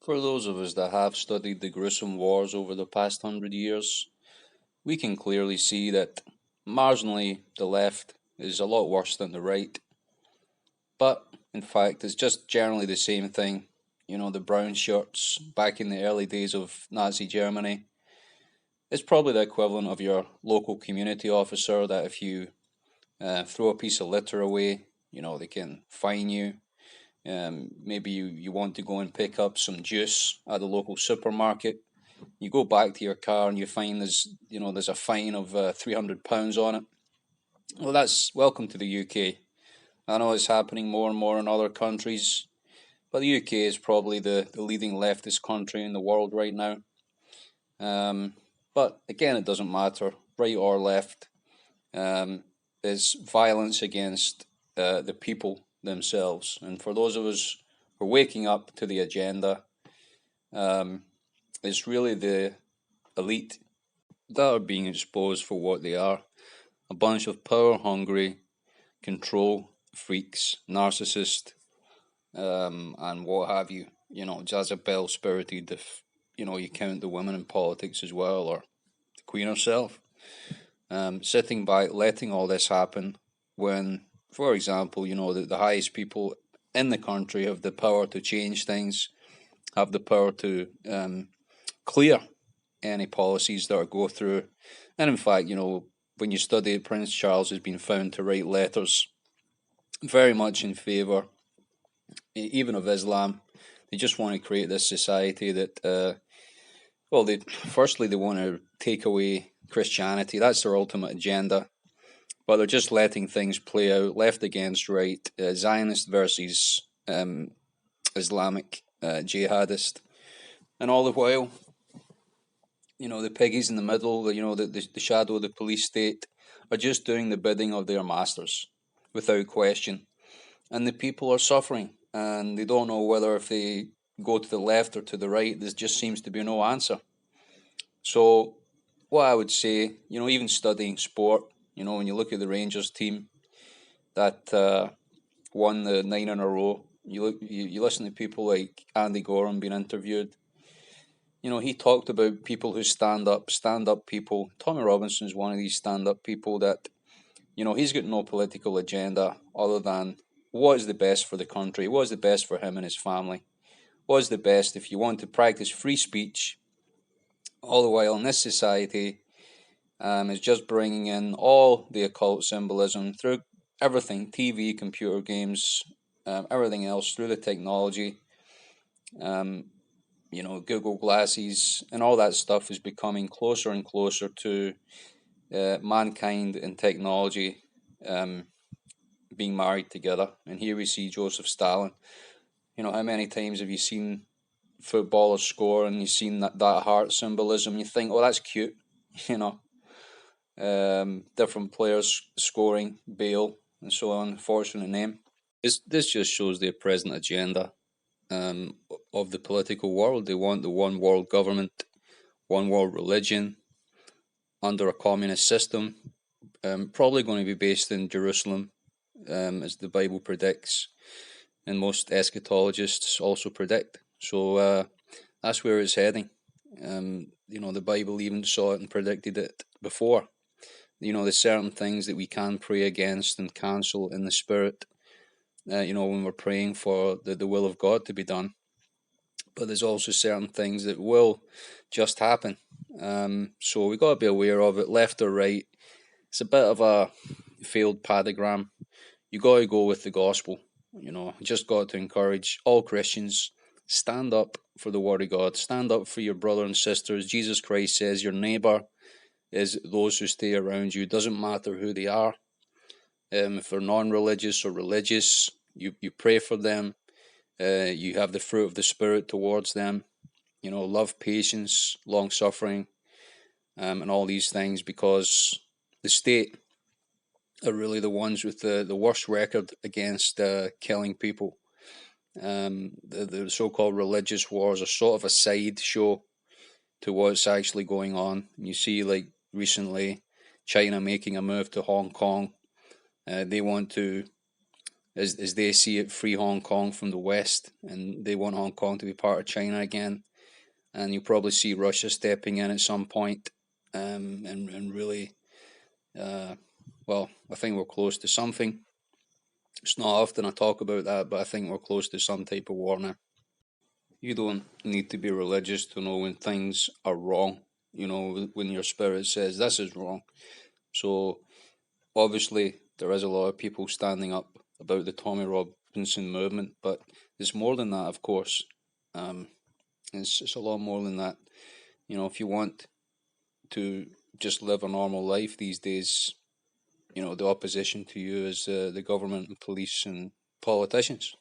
For those of us that have studied the gruesome wars over the past 100 years, we can clearly see that marginally the left is a lot worse than the right. But in fact, it's just generally the same thing. The brown shirts back in the early days of Nazi Germany. It's probably the equivalent of your local community officer that if you throw a piece of litter away, they can fine you. Maybe you want to go and pick up some juice at the local supermarket. You go back to your car and you find there's a fine of £300 on it. Well, that's welcome to the UK. I know it's happening more and more in other countries, but the UK is probably the leading leftist country in the world right now. But again, it doesn't matter, right or left. There's violence against the people themselves. And for those of us who are waking up to the agenda, it's really the elite that are being exposed for what they are: a bunch of power hungry, control freaks, narcissists, and what have you. Jezebel spirited, if you count the women in politics as well, or the Queen herself. Sitting by letting all this happen when, for example, the highest people in the country have the power to change things, have the power to clear any policies that are go through. And in fact, when you study it, Prince Charles has been found to write letters very much in favour, even of Islam. They just want to create this society that, firstly, they want to take away Christianity. That's their ultimate agenda. But they're just letting things play out, left against right, Zionist versus Islamic jihadist. And all the while, the piggies in the middle, the shadow of the police state, are just doing the bidding of their masters without question. And the people are suffering, and they don't know whether if they go to the left or to the right. There just seems to be no answer. So what I would say, even studying sport, when you look at the Rangers team that won the 9 in a row, you listen to people like Andy Gorham being interviewed. He talked about people who stand up people. Tommy Robinson is one of these stand-up people that, he's got no political agenda other than what is the best for the country, what is the best for him and his family, what is the best if you want to practice free speech, all the while in this society is just bringing in all the occult symbolism through everything, TV, computer games, everything else, through the technology. Google Glasses and all that stuff is becoming closer and closer to mankind and technology being married together. And here we see Joseph Stalin. How many times have you seen footballers score and you've seen that heart symbolism? You think, oh, that's cute, different players scoring, Bale and so on, fortunate name. This just shows their present agenda of the political world. They want the one world government, one world religion under a communist system, probably going to be based in Jerusalem, as the Bible predicts, and most eschatologists also predict. So that's where it's heading. The Bible even saw it and predicted it before. There's certain things that we can pray against and cancel in the spirit, when we're praying for the will of God to be done. But there's also certain things that will just happen. So we got to be aware of it, left or right. It's a bit of a failed padagram. You got to go with the gospel. Just got to encourage all Christians, stand up for the word of God, stand up for your brother and sisters. Jesus Christ says your neighbor is those who stay around you. It doesn't matter who they are. If they're non-religious or religious, you pray for them. You have the fruit of the Spirit towards them. Love, patience, long-suffering, and all these things, because the state are really the ones with the worst record against killing people. The so-called religious wars are sort of a side show to what's actually going on. You see, like recently, China making a move to Hong Kong. They want to as they see it, free Hong Kong from the West, and they want Hong Kong to be part of China again. And you'll probably see Russia stepping in at some point, and really, well, I think we're close to something. It's not often I talk about that, but I think we're close to some type of war now. You don't need to be religious to know when things are wrong. You know, when your spirit says this is wrong. So obviously, there is a lot of people standing up about the Tommy Robinson movement, but it's more than that, of course. Um, it's a lot more than that. You know, if you want to just live a normal life these days, you know, the opposition to you is the government and police and politicians.